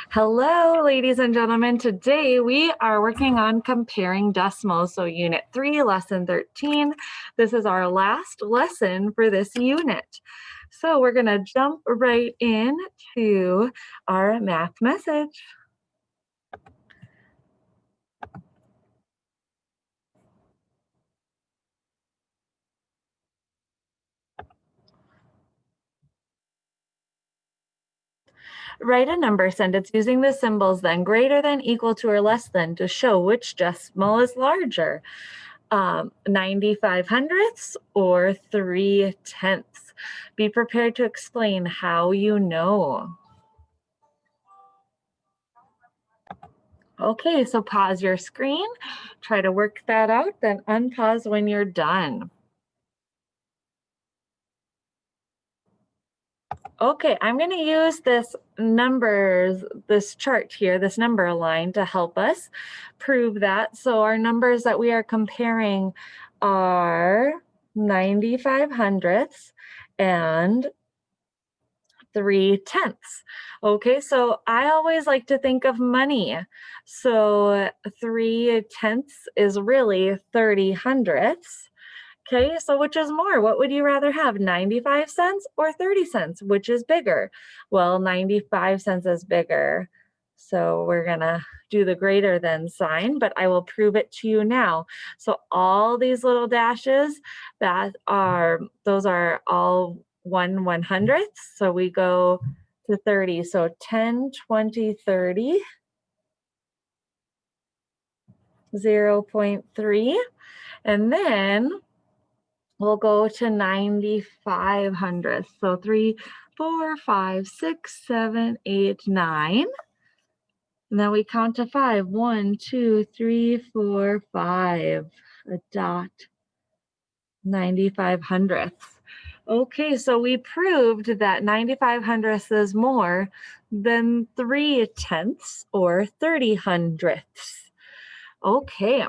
Hello, ladies and gentlemen. Today we are working on comparing decimals. So Unit 3, Lesson 13. This is our last lesson for this unit. So we're going to jump right into our math message. Write a number sentence using the symbols then greater than, equal to, or less than to show which decimal is larger. 95 hundredths or 3/10. Be prepared to explain how you know. Okay, so pause your screen, try to work that out, then unpause when you're done. Okay, I'm going to use this chart here, this number line to help us prove that. So our numbers that we are comparing are 95 hundredths and 3/10. Okay, so I always like to think of money. So 3/10 is really 30 hundredths. Okay, so which is more? What would you rather have, 95 cents or 30 cents? Which is bigger? Well, 95 cents is bigger. So we're gonna do the greater than sign, but I will prove it to you now. So all these little dashes, those are all 1/100th. So we go to 30. So 10, 20, 30, 0.3. And then we'll go to 95 hundredths. So 3, 4, 5, 6, 7, 8, 9. And then we count to 5. 1, 2, 3, 4, 5. A dot. 95 hundredths. Okay, so we proved that 95 hundredths is more than 3/10 or 30 hundredths. Okay.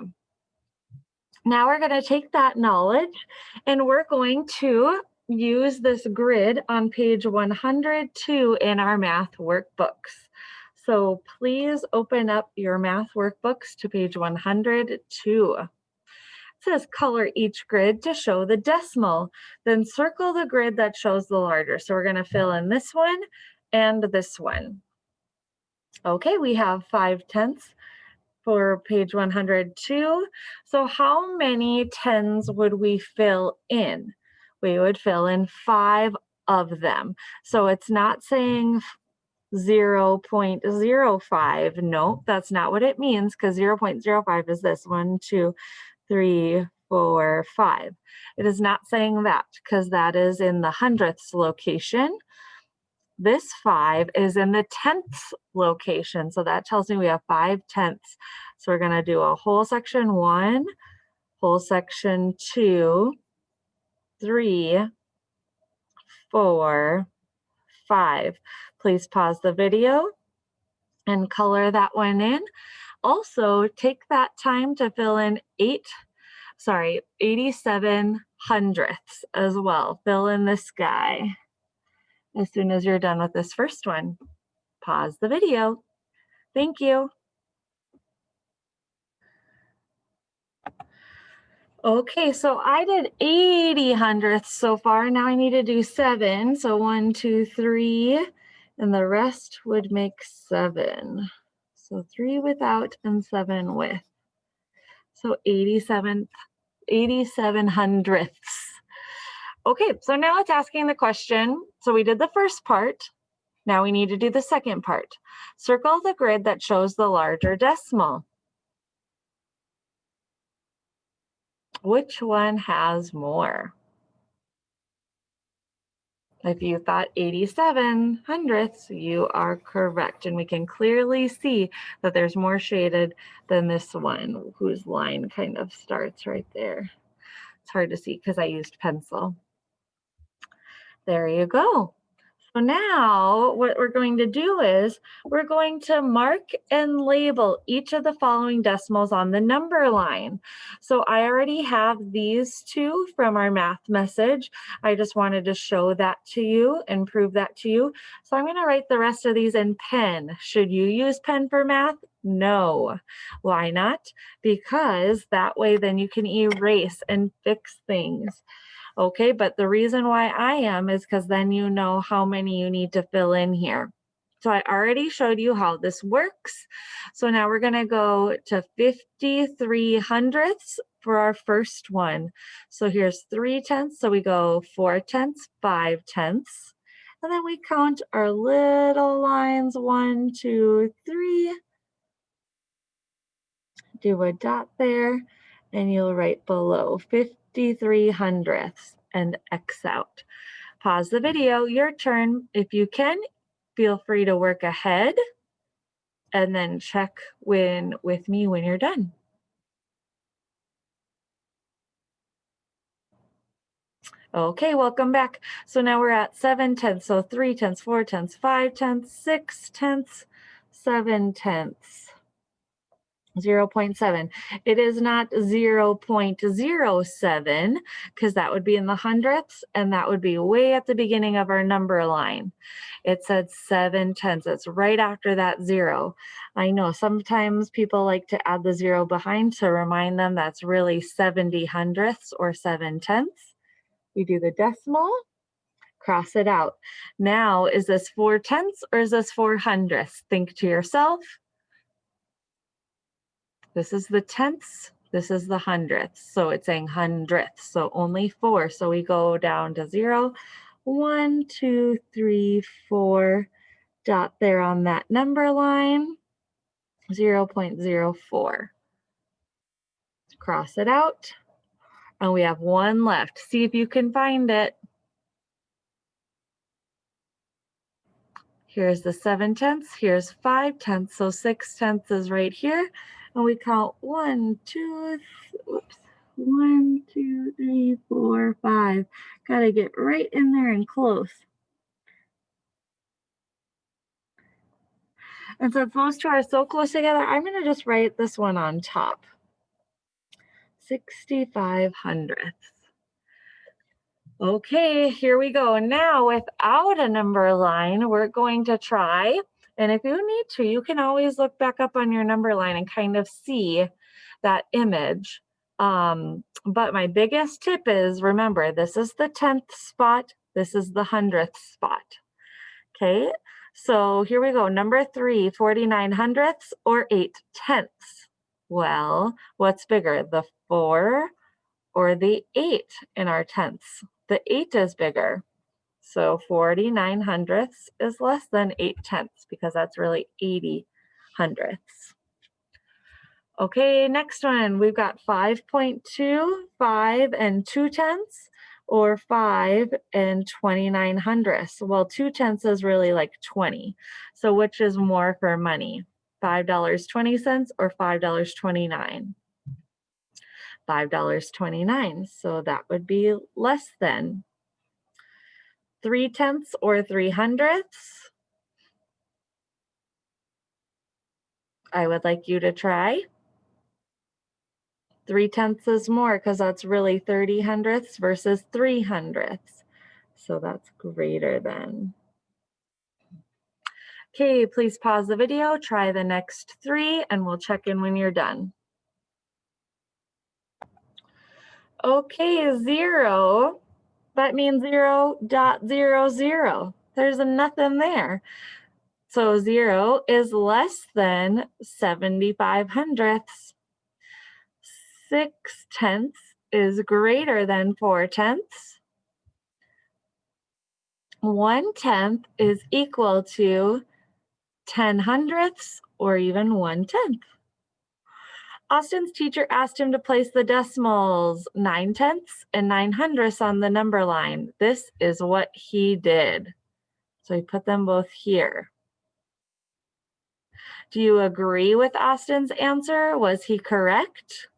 Now we're going to take that knowledge and we're going to use this grid on page 102 in our math workbooks. So please open up your math workbooks to page 102. It says color each grid to show the decimal. Then circle the grid that shows the larger. So we're going to fill in this one and this one. Okay, we have 5/10 for page 102. So how many tens would we fill in? We would fill in 5 of them. So it's not saying 0.05. No, that's not what it means, because 0.05 is this 1, 2, 3, 4, 5. It is not saying that because that is in the hundredths location. This 5 is in the tenths location. So that tells me we have 5/10. So we're going to do a whole section 1, whole section 2, 3, 4, 5. Please pause the video and color that one in. Also, take that time to fill in 87 hundredths as well. Fill in this guy. As soon as you're done with this first one, pause the video. Thank you. Okay, so I did 80 hundredths so far. Now I need to do 7. So 1, 2, 3, and the rest would make 7. So 3 without and 7 with. So 87 hundredths. Okay, so now it's asking the question. So we did the first part. Now we need to do the second part. Circle the grid that shows the larger decimal. Which one has more? If you thought 87 hundredths, you are correct. And we can clearly see that there's more shaded than this one, whose line kind of starts right there. It's hard to see because I used pencil. There you go. So now what we're going to do is we're going to mark and label each of the following decimals on the number line. So I already have these two from our math message. I just wanted to show that to you and prove that to you. So I'm going to write the rest of these in pen. Should you use pen for math? No. Why not? Because that way then you can erase and fix things. Okay, but the reason why I am is because then you know how many you need to fill in here. So I already showed you how this works. So now we're going to go to 53 hundredths for our first one. So here's 3/10. So we go 4/10, 5/10. And then we count our little lines, 1, 2, 3. Do a dot there, and you'll write below 53 hundredths and X out. Pause the video, your turn. If you can, feel free to work ahead and then check with me when you're done. Okay, welcome back. So now we're at 7/10. So 3/10, 4/10, 5/10, 6/10, 7/10. 0.7. It is not 0.07 because that would be in the hundredths and that would be way at the beginning of our number line. It said 7/10. It's right after that zero. I know sometimes people like to add the zero behind to remind them that's really 70 hundredths or 7/10. We do the decimal, cross it out. Now, is this 4/10 or is this 400ths? Think to yourself. This is the tenths, this is the hundredths. So it's saying hundredths, so only 4. So we go down to 0, 1, 2, 3, 4, dot there on that number line, 0.04. Cross it out, and we have one left. See if you can find it. Here's the 7/10, here's 5/10, so 6/10 is right here. And we count 1, 2, 3, 4, 5. Gotta get right in there and close. And since those two are so close together, I'm gonna just write this one on top. 65 hundredths. Okay, here we go. Now, without a number line, we're going to try, and if you need to, you can always look back up on your number line and kind of see that image. But my biggest tip is, remember, this is the 10th spot, this is the 100th spot. Okay, so here we go. Number 3, 49 hundredths or 8/10. Well, what's bigger, the 4 or the 8 in our tenths? The 8 is bigger. So 49 hundredths is less than 8/10 because that's really 80 hundredths. Okay, next one, we've got 5.2, 5 and 2/10, or 5 and 29 hundredths. Well, 2/10 is really like 20. So which is more for money? $5.20 or $5.29? $5.29. So that would be less than 3/10 or 300ths. I would like you to try. 3/10 is more because that's really 30 hundredths versus 3 hundredths. So that's greater than. Okay, please pause the video, try the next 3, and we'll check in when you're done. Okay, 0, that means 0.00. There's nothing there. So 0 is less than 75 hundredths. 6/10 is greater than 4/10. 1/10 is equal to 10 hundredths or even 1/10. Austin's teacher asked him to place the decimals 9/10 and 900ths on the number line. This is what he did. So he put them both here. Do you agree with Austin's answer? Was he correct?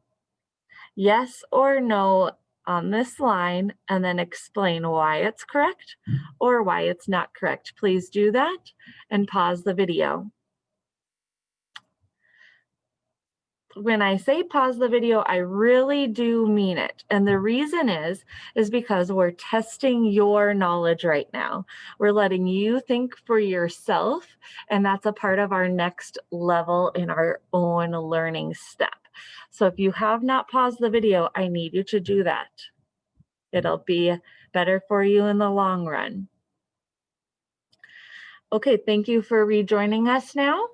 Yes or no on this line and then explain why it's correct or why it's not correct. Please do that and pause the video. When I say pause the video, I really do mean it. And the reason is because we're testing your knowledge right now. We're letting you think for yourself, and that's a part of our next level in our own learning step. So if you have not paused the video, I need you to do that. It'll be better for you in the long run. Okay, thank you for rejoining us now.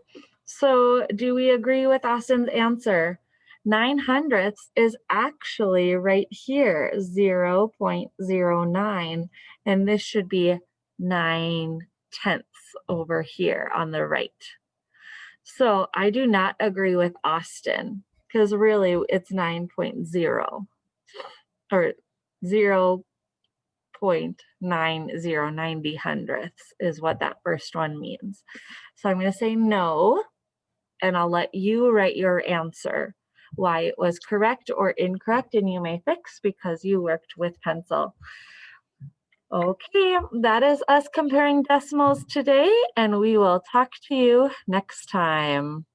So do we agree with Austin's answer? 9/100 is actually right here, 0.09, and this should be 9/10 over here on the right. So I do not agree with Austin because really it's 9.0 or 0.90 hundredths is what that first one means. So I'm going to say no, and I'll let you write your answer, why it was correct or incorrect, and you may fix because you worked with pencil. Okay, that is us comparing decimals today, and we will talk to you next time.